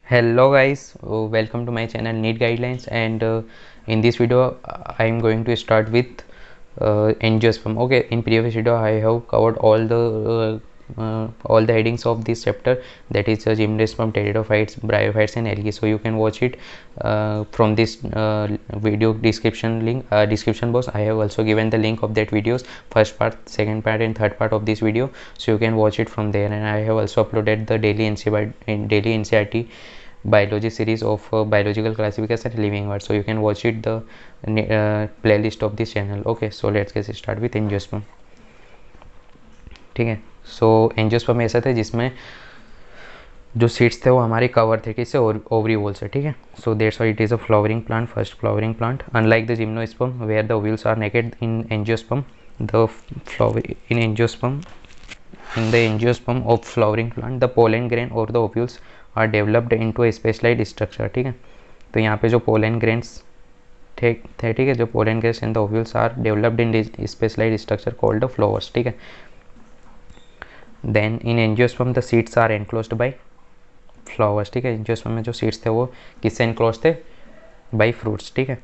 Hello guys, welcome to my channel Need Guidelines, and in this video I am going to start with angiosperm. Okay, in previous video I have covered all the headings of this chapter, that is gymnosperm, pteridophytes, bryophytes and algae. So you can watch it from this video description box. I have also given the link of that videos, first part, second part and third part of this video, so you can watch it from there. And I have also uploaded the daily NCERT biology series of biological classification living words, so you can watch it the playlist of this channel. Okay, so let's get started with angiosperm. ठीक है, सो angiosperm ऐसा था जिसमें जो seeds थे वो हमारे cover थे किससे, ओवरी वॉल से. ठीक है, so that's why it is a flowering plant, first flowering plant. Unlike the gymnosperm where the ovules are naked in angiosperm, the flower in angiosperm in the angiosperm of flowering plant the pollen grain or the ovules are developed into a specialized structure. ठीक है, तो यहाँ पे जो pollen grains थे ठीक है, जो pollen grains and the ovules are developed in this specialized structure called the flowers. ठीक है, then in angiosperm the seeds are enclosed by flowers. ठीक है, angiosperm में जो seeds थे वो किससे enclosed थे, by fruits. ठीक है,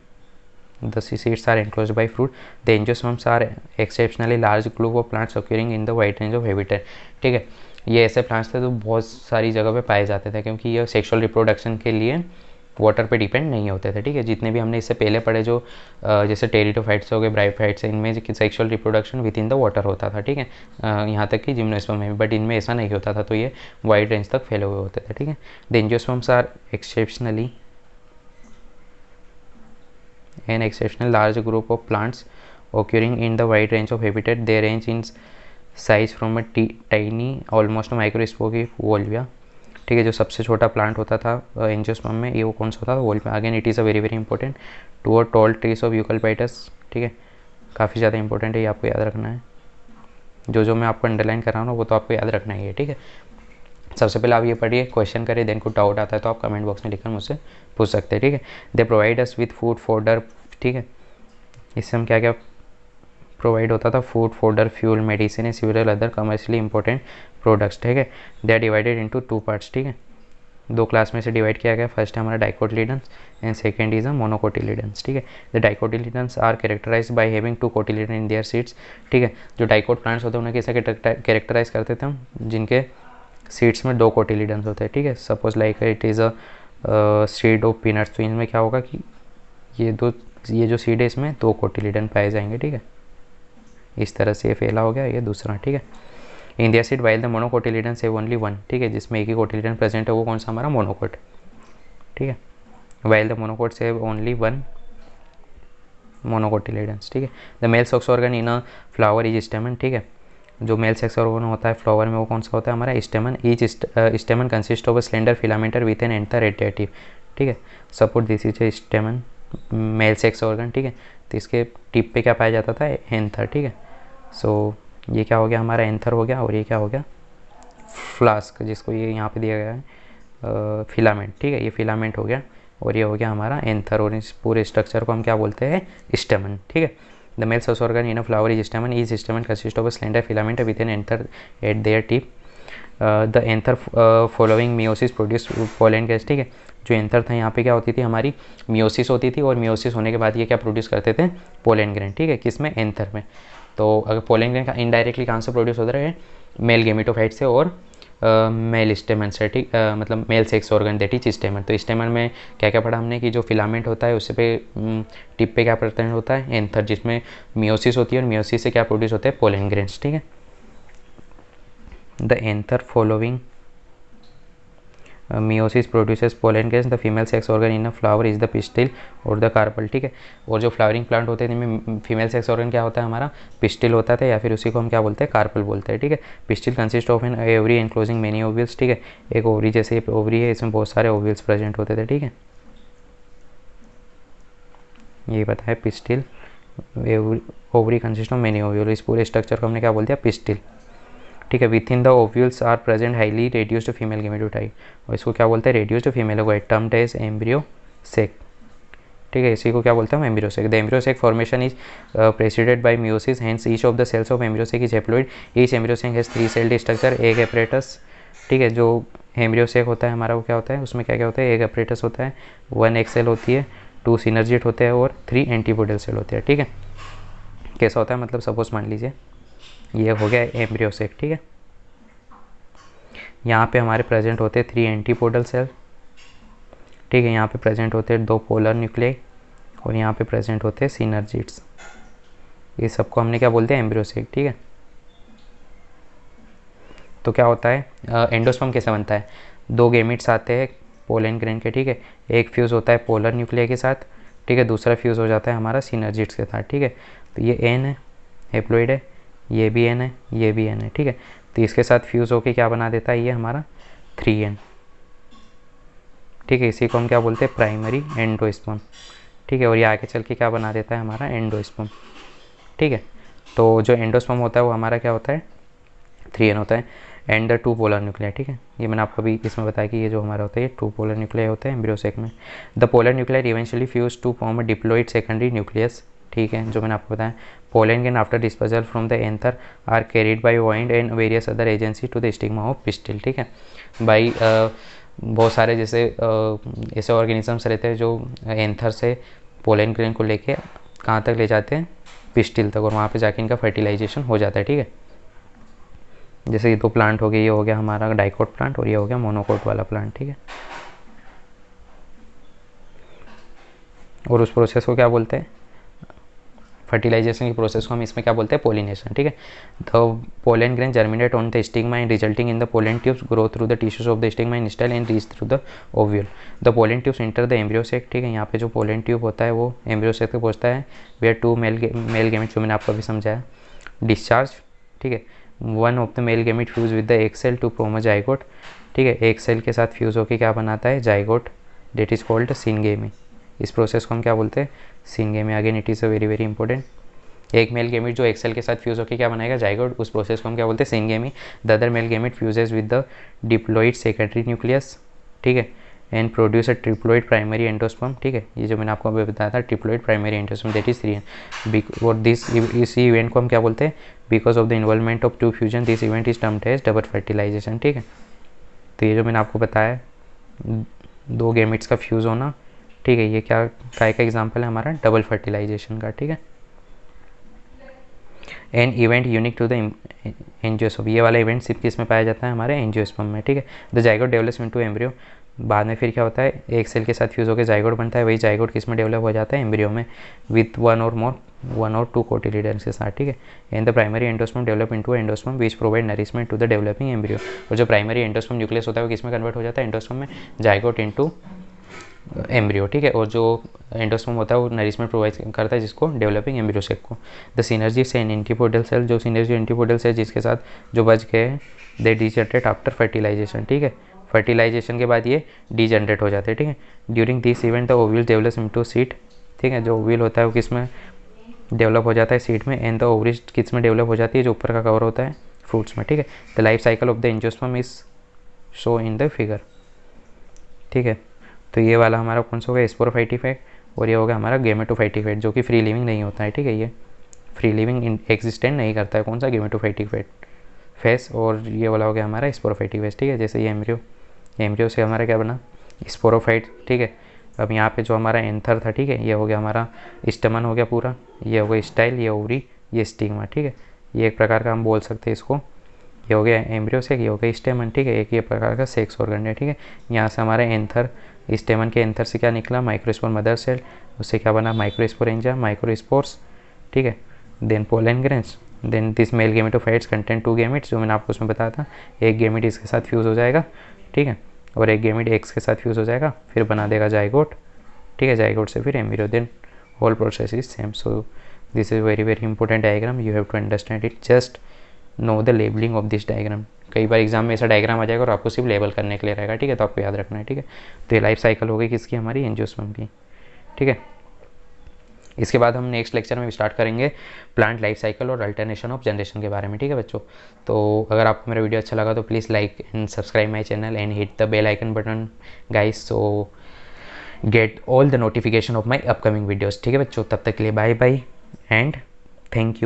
the seeds are enclosed by fruit. The angiosperms are exceptionally large group of plants occurring in the wide range of habitat. ठीक है, ये ऐसे प्लांट्स थे तो बहुत सारी जगह पे पाए जाते थे, क्योंकि ये सेक्सुअल रिप्रोडक्शन के लिए वाटर पे डिपेंड नहीं होते थे. ठीक है, जितने भी हमने इससे पहले पढ़े जो जैसे टेरिडोफाइट्स हो गए, ब्रायोफाइट्स, इनमें sexual reproduction with in the water होता था. ठीक है, यहाँ तक कि जिम्नोस्पर्म में भी, बट इनमें ऐसा नहीं होता था, तो ये वाइड रेंज तक फैले हुए होते थे. ठीक है, the angiosperms are exceptionally an exceptional large group of plants occurring in the wide range of habitat. They range in size from a tiny almost microscopic volvia. ठीक है, जो सबसे छोटा प्लांट होता था एंजियोस्पर्म में, ये वो कौन सा होता था, वोल्विया. Again it is a very important to a tall trees of eucalyptus. ठीक है, काफ़ी ज़्यादा इंपॉर्टेंट है, ये आपको याद रखना है. जो मैं आपको अंडरलाइन कर रहा हूँ ना वो तो आपको याद रखना ही है. ठीक है, सबसे पहले आप ये पढ़िए, क्वेश्चन करिए, देन कुछ डाउट आता है तो आप कमेंट बॉक्स में लिखकर मुझसे पूछ सकते हैं. ठीक है, they provide us with food fodder. ठीक है, इससे हम क्या क्या प्रोवाइड होता था, food fodder, fuel, medicine and several other commercially important products. ठीक है, they are divided into two parts. ठीक है, दो क्लास में से डिवाइड किया गया. फर्स्ट है हमारा dicotyledons and second is a monocotyledons. ठीक है, the dicotyledons are characterize by having two cotyledon in their seeds. ठीक है, जो डाइकोट प्लांट्स होते हैं उन्हें कैसे कैरेक्टराइज करते थे हम, जिनके सीड्स में दो कोटिलीडन्स होते हैं. ठीक है, suppose like it is a seed of peanuts, तो इनमें क्या होगा कि ये जो सीड है इसमें दो कोटिलीडन पाए जाएंगे. ठीक है, इस तरह से ये फैला हो गया, ये दूसरा. ठीक है, इन दियर सीड वाइल द मोनोकोटिलीडन से ओनली वन. ठीक है, जिसमें एक ही कोटिलीडन प्रेजेंट है वो कौन सा, हमारा मोनोकोट. ठीक है, वाइल द मोनोकोट से ओनली वन मोनोकोटिलीडन्स. ठीक है, the mail sex organ in a flower is स्टेमन. ठीक है, जो मेल सेक्स ऑर्गन होता है फ्लावर में वो कौन सा होता है, हमारा stamen. Each stamen consist of a slender filament with an anther additive. ठीक है, support this is a stamen male sex organ. ठीक है, तो इसके टिप पे क्या पाया जाता था, एंथर. ठीक है, सो ये क्या हो गया, हमारा एंथर हो गया, और ये क्या हो गया, फ्लास्क, जिसको ये यहाँ पे दिया गया है फिलामेंट. ठीक है, ये फिलामेंट हो गया, और ये हो गया हमारा एंथर, और इस पूरे स्ट्रक्चर को हम क्या बोलते हैं, स्टेमन. ठीक है, the mail sex organ in a flower is स्टेमन. Each stamen consist of a slender filament with an anther eight there tip. The anther following meiosis produce pollen gas. ठीक है, जो एंथर था यहाँ पे क्या होती थी, हमारी मियोसिस होती थी, और मियोसिस होने के बाद ये क्या प्रोड्यूस करते थे, पोलन ग्रेन. ठीक है, किसमें, एंथर में. तो अगर पोलन ग्रेन का इनडायरेक्टली कहाँ से प्रोड्यूस होता है, मेल गेमिटोफाइट से और मेल स्टेमन से. ठीक, मतलब mail sex organ that is स्टेमन. तो स्टेमन में क्या क्या पढ़ा हमने कि जो फिलामेंट होता है उससे पे टिप पे क्या प्रेजेंट होता है, एंथर, जिसमें मियोसिस होती है, और मियोसिस से क्या प्रोड्यूस होते हैं, पोलन ग्रेन्स. ठीक है, the anther following meiosis produces pollen grains. The female sex organ in a flower is the pistil और the carpel. ठीक है, और जो फ्लावरिंग प्लांट होते हैं इनमें फीमेल सेक्स ऑर्गन क्या होता है, हमारा पिस्टिल होता था, या फिर उसी को हम क्या बोलते हैं, कार्पल बोलते हैं. ठीक है, pistil consist of an ovary enclosing many ovules. ठीक है, एक ओवरी जैसे ओवरी है, इसमें बहुत सारे ओव्यूल्स प्रेजेंट होते थे. ठीक है, ये पता है, pistil ovary consist of many ovule. इस पूरे स्ट्रक्चर को हमने क्या बोल दिया, पिस्टिल. ठीक है, within the ovules are present highly reduced female gametophyte, और इसको क्या बोलते हैं, रेड्यूस्ड फीमेल को टर्म्ड एज एम्ब्रियो सेक. ठीक है, इसी को क्या बोलते हैं, embryo sac. The embryo sac formation is preceded by meiosis, hence each of the cells of embryo sac is haploid. Each embryo sac has 3 celled structure, egg apparatus. ठीक है, जो एम्ब्रियो सेक होता है हमारा, वो क्या होता है, उसमें क्या क्या होता है, एक अपरेटस होता है, 1 एग सेल होती है, 2 सिनर्जिट होते हैं और 3 एंटीपोडल सेल होते हैं। ठीक है, कैसा होता है, मतलब सपोज मान लीजिए ये हो गया एम्ब्रियो सेक। ठीक है, यहाँ पे हमारे प्रेजेंट होते हैं 3 एंटीपोडल सेल। ठीक है, यहाँ पे प्रेजेंट होते हैं 2 पोलर न्यूक्लियाई और यहाँ पे प्रेजेंट होते हैं सिनर्जिट्स। ये सबको हमने क्या बोलते हैं, एम्ब्रियो सेक। ठीक है, तो क्या होता है, एंडोस्पर्म कैसे बनता है, 2 गेमिट्स आते हैं पोलन ग्रेन के। ठीक है, एक फ्यूज़ होता है पोलर न्यूक्लियाई के साथ। ठीक है, दूसरा फ्यूज़ हो जाता है हमारा सिनर्जिट्स के साथ। ठीक है, तो ये एन है, हेप्लोइड है, ये भी एन है, ये भी एन है। ठीक है, तो इसके साथ फ्यूज़ होके क्या बना देता है, ये हमारा 3N। ठीक है, इसी को हम क्या बोलते हैं, प्राइमरी एंडोस्पर्म। ठीक है, और ये आगे चल के क्या बना देता है, हमारा एंडोस्पर्म। ठीक है, तो जो एंडोस्पर्म होता है वो हमारा क्या होता है, 3N होता है एंड द 2 पोलर न्यूक्लियाई। ठीक है, ये मैंने आपको अभी इसमें बताया कि ये जो हमारा होता है ये 2 पोलर न्यूक्लियाई होते हैं एम्ब्रियो सेक में। The polar nuclei eventually fuse to form a diploid secondary nucleus. ठीक है, जो मैंने आपको बताया, pollen grain after dispersal from the anther are carried by wind and various other agency to the stigma of pistil. ठीक है, by बहुत सारे जैसे ऐसे ऑर्गेनिजम्स रहते हैं जो एंथर से पोलन ग्रेन को लेके कहाँ तक ले जाते हैं, पिस्टिल तक, और वहाँ पे जाके इनका फर्टिलाइजेशन हो जाता है। ठीक है, जैसे ये 2 प्लांट हो गए, ये हो गया हमारा डाइकोट प्लांट और ये हो गया मोनोकोट वाला प्लांट। ठीक है, और उस प्रोसेस को क्या बोलते हैं, फर्टिलाइजेशन की प्रोसेस को हम इसमें क्या बोलते हैं, पोलिनेशन। ठीक है, the pollen grain germinate on the stigma and resulting in the pollen tubes grow through the tissues of the stigma in style and reach through the ovule. The pollen tubes enter the embryo sac. ठीक है, यहाँ पे जो pollen tube होता है वो embryo sac तक पहुँचता है, वेयर 2 मेल गेमेट्स, जो मैंने आपको अभी समझाया, डिस्चार्ज। ठीक है, 1 of the male gamete fuse with the egg cell to form a zygote. ठीक है, एग सेल के साथ फ्यूज होकर क्या बनाता है, zygote, that is called syngamy. इस प्रोसेस को हम क्या बोलते हैं, syngamy. Again it is a very very important. एक मेल गेमिट जो एक्सेल के साथ फ्यूज होकर क्या बनाएगा, जाइगोट, उस प्रोसेस को हम क्या बोलते हैं, syngamy. The other male gamete fuses with the diploid secondary nucleus. ठीक है, and produce a triploid primary endosperm. ठीक है, ये जो मैंने आपको अभी बताया था, triploid primary endosperm, that is 3N। और दिस, इसी इवेंट को हम क्या बोलते हैं, because of the involvement of 2 fusion this event is termed as double fertilization. ठीक है, तो ये जो मैंने आपको बताया 2 गेमिट्स का फ्यूज़ होना, ठीक है, ये क्या का एग्जाम्पल है हमारा, डबल फर्टिलाइजेशन का। ठीक है, an event unique to the angiosperm, ये वाला इवेंट सिर्फ किस में पाया जाता है, हमारे एंजियोस्पर्म में। ठीक है, the zygote develops into embryo. बाद में फिर क्या होता है, एक सेल के साथ फ्यूज होकर जाइगोट बनता है, वही जाइगोट किस में डेवलप हो जाता है, एम्ब्रियो में, विथ 1 और 2 कोटिलिडन्स के साथ। ठीक है, and the primary endosperm develop into endosperm which provide nourishment to the developing embryo. और जो प्राइमरी एंडोस्पर्म न्यूक्लियस होता है वो किस में कन्वर्ट हो जाता है, एंडोस्पर्म में, जाइगोट इनटू एम्ब्रियो। ठीक है, और जो एंडोस्पर्म होता है वो नरिशमेंट प्रोवाइड करता है जिसको, डेवलपिंग एम्ब्रियो सेक को। द सिनर्जी से एंटीपोडल सेल, जो सिनर्जी एंटीपोडल सेल जिसके साथ जो बच गए हैं, दे डीजनरेट आफ्टर फर्टिलाइजेशन। ठीक है, फर्टिलाइजेशन के बाद ये डीजनरेट हो जाते हैं। ठीक है, during this event the ovule develops into seed. ठीक है, जो ओव्यूल होता है वो किस में डेवलप हो जाता है, सीड में, एंड द ओवरीज किस में डेवलप हो जाती है, जो ऊपर का कवर होता है, फ्रूट्स में। ठीक है, the life cycle of the angiosperm is show in the figure. ठीक है, तो ये वाला हमारा कौन सा हो गया, स्पोरोफाइटिक फेट, और ये होगा हमारा गेमेटोफाइटिक फेट, जो कि फ्री लिविंग नहीं होता है। ठीक है, ये फ्री लिविंग एग्जिस्टेंट नहीं करता है, कौन सा, गेमेटोफाइटिक फेट फेस, और ये वाला हो गया हमारा स्पोरोफाइटिक फेस। ठीक है, जैसे ये एम्ब्रियो से हमारा क्या बना, स्पोरोफाइट। ठीक है, अब यहाँ पे जो हमारा एंथर था, ठीक है, ये हो गया हमारा स्टमन हो गया पूरा, ये हो गया स्टाइल, ये ओवरी, ये स्टिग्मा। ठीक है, ये एक प्रकार का हम बोल सकते हैं इसको, ये हो गया एम्ब्रियो से, ये हो गया स्टेमन। ठीक है, एक ये प्रकार का सेक्स ऑर्गन है। ठीक है, यहाँ से हमारे एंथर, स्टेमन के एंथर से क्या निकला, माइक्रोस्पोर मदर सेल, उससे क्या बना, माइक्रोस्पोरेंजिया, माइक्रोस्पोर्स। ठीक है, then pollen grains, then this male gametophytes content 2 gametes, जो मैंने आपको उसमें बताया था, एक गेमिट इसके साथ फ्यूज़ हो जाएगा। ठीक है, और एक गेमिट एक्स के साथ फ्यूज़ हो जाएगा, फिर बना देगा जाइगोट। ठीक है, जाइगोट से फिर embryo, then whole process is same. So this is very very important diagram, you have to understand it, just know the labelling of this diagram. कई बार एग्जाम में ऐसा डायग्राम आ जाएगा और आपको सिर्फ लेबल करने के लिए रहेगा। ठीक है, तो आपको याद रखना है। ठीक है, तो ये लाइफ साइकिल हो गई किसकी, हमारी एंजियोस्पर्म की। ठीक है, इसके बाद हम नेक्स्ट लेक्चर में स्टार्ट करेंगे प्लांट लाइफ साइकिल और अल्टरनेशन ऑफ जनरेशन के बारे में। ठीक है बच्चों, तो अगर आपको मेरा वीडियो अच्छा लगा तो please like and subscribe my channel and hit the bell icon button guys, so get all the notification of my upcoming videos. ठीक है बच्चों, तब तक के लिए bye bye and thank you.